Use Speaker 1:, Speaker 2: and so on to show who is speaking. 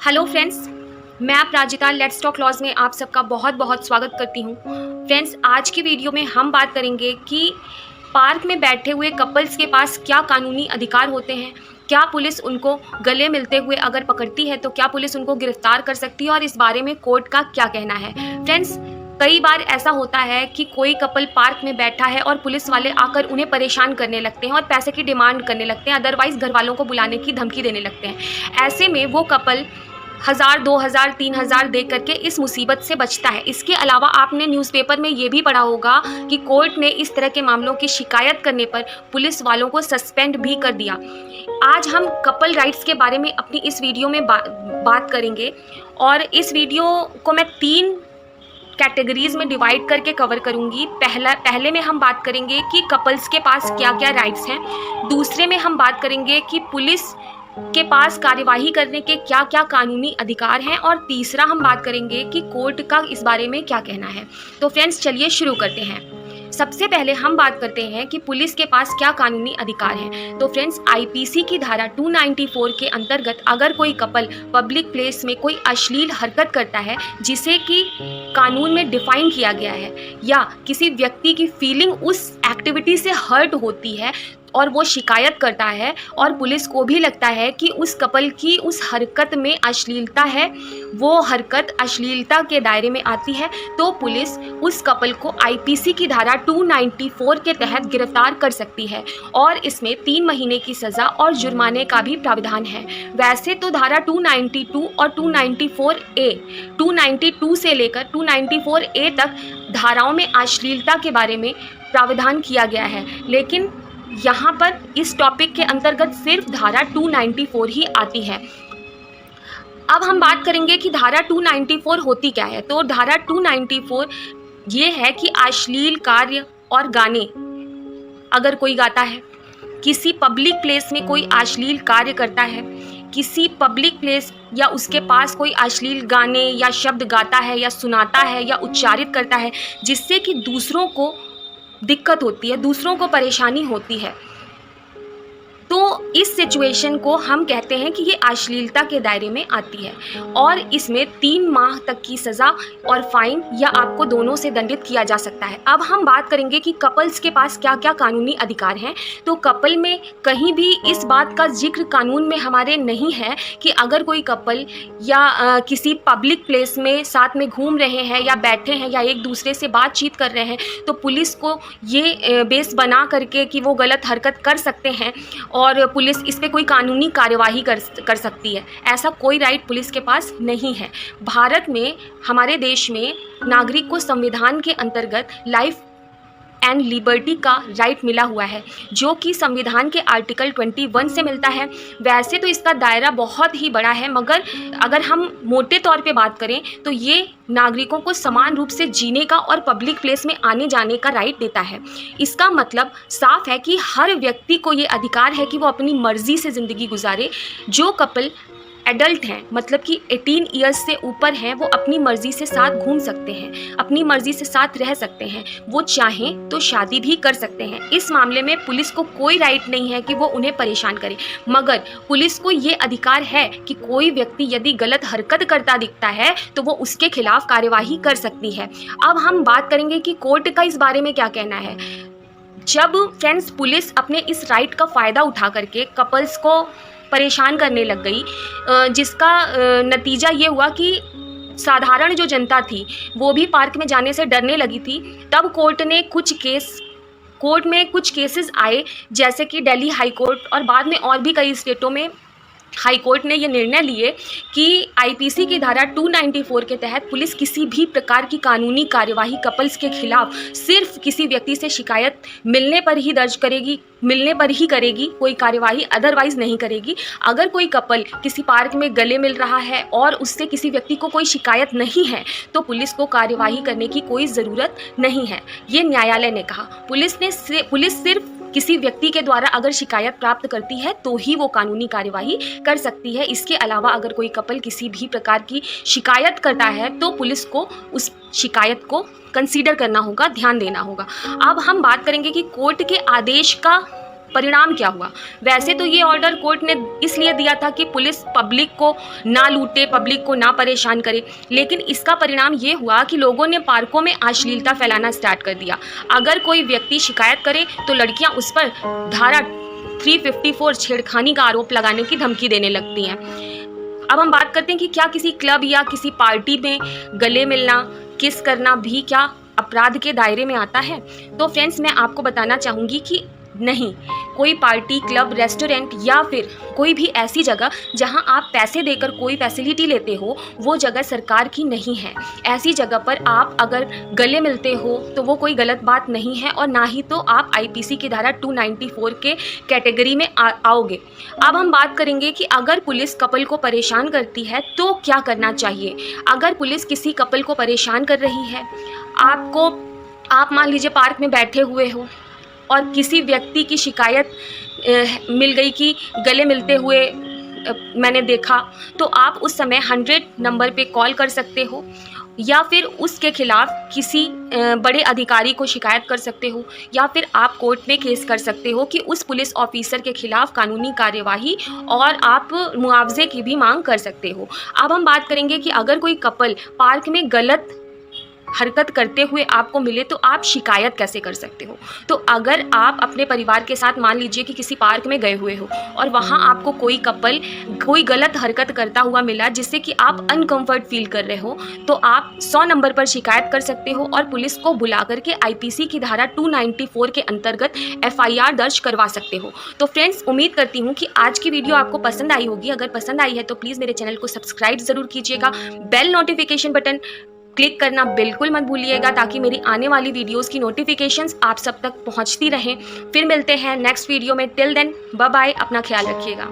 Speaker 1: Hello friends, मैं अपराजिता let's talk laws में आप सबका बहुत बहुत स्वागत करती हूँ। फ्रेंड्स, आज की वीडियो में हम बात करेंगे कि पार्क में बैठे हुए कपल्स के पास क्या कानूनी अधिकार होते हैं, क्या पुलिस उनको गले मिलते हुए अगर पकड़ती है तो क्या पुलिस उनको गिरफ्तार कर सकती है और इस बारे में कोर्ट का क्या कहना है। फ्रेंड्स, कई बार ऐसा होता है कि कोई कपल पार्क में बैठा है और पुलिस वाले आकर उन्हें परेशान करने लगते हैं और पैसे की डिमांड करने लगते हैं, अदरवाइज़ घर वालों को बुलाने की धमकी देने लगते हैं। ऐसे में वो कपल 1000, 2000, 3000 दे करके इस मुसीबत से बचता है। इसके अलावा आपने न्यूज़पेपर में ये भी पढ़ा होगा कि कोर्ट ने इस तरह के मामलों की शिकायत करने पर पुलिस वालों को सस्पेंड भी कर दिया। आज हम कपल राइट्स के बारे में अपनी इस वीडियो में बात करेंगे और इस वीडियो को मैं 3 कैटेगरीज में डिवाइड करके कवर करूंगी। पहले में हम बात करेंगे कि कपल्स के पास क्या क्या राइट्स हैं, दूसरे में हम बात करेंगे कि पुलिस के पास कार्यवाही करने के क्या क्या कानूनी अधिकार हैं और तीसरा हम बात करेंगे कि कोर्ट का इस बारे में क्या कहना है। तो फ्रेंड्स, चलिए शुरू करते हैं। सबसे पहले हम बात करते हैं कि पुलिस के पास क्या कानूनी अधिकार हैं। तो फ्रेंड्स, आईपीसी की धारा 294 के अंतर्गत अगर कोई कपल पब्लिक प्लेस में कोई अश्लील हरकत करता है जिसे कि कानून में डिफाइन किया गया है या किसी व्यक्ति की फीलिंग उस एक्टिविटी से हर्ट होती है और वो शिकायत करता है और पुलिस को भी लगता है कि उस कपल की उस हरकत में अश्लीलता है, वो हरकत अश्लीलता के दायरे में आती है, तो पुलिस उस कपल को आईपीसी की धारा 294 के तहत गिरफ्तार कर सकती है और इसमें 3 महीने की सज़ा और जुर्माने का भी प्रावधान है। वैसे तो धारा 292 और 294A, 292 से लेकर 294A तक धाराओं में अश्लीलता के बारे में प्रावधान किया गया है, लेकिन यहाँ पर इस टॉपिक के अंतर्गत सिर्फ धारा 294 ही आती है। अब हम बात करेंगे कि धारा 294 होती क्या है। तो धारा 294 ये है कि अश्लील कार्य और गाने अगर कोई गाता है, किसी पब्लिक प्लेस में कोई अश्लील कार्य करता है, किसी पब्लिक प्लेस या उसके पास कोई अश्लील गाने या शब्द गाता है या सुनाता है या उच्चारित करता है जिससे कि दूसरों को दिक्कत होती है, दूसरों को परेशानी होती है, तो इस सिचुएशन को हम कहते हैं कि ये अश्लीलता के दायरे में आती है और इसमें 3 माह तक की सज़ा और फाइन या आपको दोनों से दंडित किया जा सकता है। अब हम बात करेंगे कि कपल्स के पास क्या क्या कानूनी अधिकार हैं। तो कपल में कहीं भी इस बात का जिक्र कानून में हमारे नहीं है कि अगर कोई कपल या किसी पब्लिक प्लेस में साथ में घूम रहे हैं या बैठे हैं या एक दूसरे से बातचीत कर रहे हैं तो पुलिस को ये बेस बना करके कि वो गलत हरकत कर सकते हैं और पुलिस इस पे कोई कानूनी कार्यवाही कर सकती है, ऐसा कोई राइट पुलिस के पास नहीं है। भारत में, हमारे देश में नागरिक को संविधान के अंतर्गत लाइफ एंड लिबर्टी का राइट मिला हुआ है जो कि संविधान के आर्टिकल 21 से मिलता है। वैसे तो इसका दायरा बहुत ही बड़ा है, मगर अगर हम मोटे तौर पे बात करें तो ये नागरिकों को समान रूप से जीने का और पब्लिक प्लेस में आने जाने का राइट देता है। इसका मतलब साफ है कि हर व्यक्ति को ये अधिकार है कि वो अपनी मर्जी से ज़िंदगी गुजारे। जो कपल एडल्ट हैं, मतलब कि 18 ईयर्स से ऊपर हैं, वो अपनी मर्ज़ी से साथ घूम सकते हैं, अपनी मर्ज़ी से साथ रह सकते हैं, वो चाहें तो शादी भी कर सकते हैं। इस मामले में पुलिस को कोई राइट नहीं है कि वो उन्हें परेशान करे, मगर पुलिस को ये अधिकार है कि कोई व्यक्ति यदि गलत हरकत करता दिखता है तो वो उसके खिलाफ कार्यवाही कर सकती है। अब हम बात करेंगे कि कोर्ट का इस बारे में क्या कहना है। जब फ्रेंड्स पुलिस अपने इस राइट का फ़ायदा उठा करके कपल्स को परेशान करने लग गई, जिसका नतीजा ये हुआ कि साधारण जो जनता थी वो भी पार्क में जाने से डरने लगी थी, तब कोर्ट में कुछ केसेस आए, जैसे कि दिल्ली हाई कोर्ट और बाद में और भी कई स्टेटों में हाई कोर्ट ने ये निर्णय लिए कि आईपीसी की धारा 294 के तहत पुलिस किसी भी प्रकार की कानूनी कार्यवाही कपल्स के खिलाफ सिर्फ किसी व्यक्ति से शिकायत मिलने पर ही दर्ज करेगी, मिलने पर ही करेगी, कोई कार्यवाही अदरवाइज नहीं करेगी। अगर कोई कपल किसी पार्क में गले मिल रहा है और उससे किसी व्यक्ति को कोई शिकायत नहीं है तो पुलिस को कार्यवाही करने की कोई ज़रूरत नहीं है, ये न्यायालय ने कहा। पुलिस सिर्फ किसी व्यक्ति के द्वारा अगर शिकायत प्राप्त करती है तो ही वो कानूनी कार्यवाही कर सकती है। इसके अलावा अगर कोई कपल किसी भी प्रकार की शिकायत करता है तो पुलिस को उस शिकायत को कंसीडर करना होगा, ध्यान देना होगा। अब हम बात करेंगे कि कोर्ट के आदेश का परिणाम क्या हुआ? वैसे तो ये ऑर्डर कोर्ट ने इसलिए दिया था कि पुलिस पब्लिक को ना लूटे, पब्लिक को ना परेशान करे, लेकिन इसका परिणाम ये हुआ कि लोगों ने पार्कों में अश्लीलता फैलाना स्टार्ट कर दिया। अगर कोई व्यक्ति शिकायत करे तो लड़कियां उस पर धारा 354 छेड़खानी का आरोप लगाने की धमकी देने लगती हैं। अब हम बात करते हैं कि क्या किसी क्लब या किसी पार्टी में गले मिलना, किस करना भी क्या अपराध के दायरे में आता है? तो फ्रेंड्स, मैं आपको बताना चाहूँगी कि नहीं, कोई पार्टी, क्लब, रेस्टोरेंट या फिर कोई भी ऐसी जगह जहां आप पैसे देकर कोई फैसिलिटी लेते हो, वो जगह सरकार की नहीं है। ऐसी जगह पर आप अगर गले मिलते हो तो वो कोई गलत बात नहीं है और ना ही तो आप आईपीसी की धारा 294 के कैटेगरी में आओगे। अब हम बात करेंगे कि अगर पुलिस कपल को परेशान करती है तो क्या करना चाहिए। अगर पुलिस किसी कपल को परेशान कर रही है, आप मान लीजिए पार्क में बैठे हुए हो और किसी व्यक्ति की शिकायत मिल गई कि गले मिलते हुए मैंने देखा, तो आप उस समय 100 नंबर पे कॉल कर सकते हो या फिर उसके खिलाफ किसी बड़े अधिकारी को शिकायत कर सकते हो या फिर आप कोर्ट में केस कर सकते हो कि उस पुलिस ऑफिसर के खिलाफ कानूनी कार्यवाही और आप मुआवजे की भी मांग कर सकते हो। अब हम बात करेंगे कि अगर कोई कपल पार्क में गलत हरकत करते हुए आपको मिले तो आप शिकायत कैसे कर सकते हो। तो अगर आप अपने परिवार के साथ मान लीजिए कि किसी पार्क में गए हुए हो और वहाँ आपको कोई कपल कोई गलत हरकत करता हुआ मिला जिससे कि आप अनकंफर्ट फील कर रहे हो, तो आप 100 नंबर पर शिकायत कर सकते हो और पुलिस को बुला करके आईपीसी की धारा 294 के अंतर्गत FIR दर्ज करवा सकते हो। तो फ्रेंड्स, उम्मीद करती हूँ कि आज की वीडियो आपको पसंद आई होगी। अगर पसंद आई है तो प्लीज़ मेरे चैनल को सब्सक्राइब ज़रूर कीजिएगा। बेल नोटिफिकेशन बटन क्लिक करना बिल्कुल मत भूलिएगा ताकि मेरी आने वाली वीडियोस की नोटिफिकेशंस आप सब तक पहुंचती रहें। फिर मिलते हैं नेक्स्ट वीडियो में। टिल देन, बाय बाय, अपना ख्याल रखिएगा।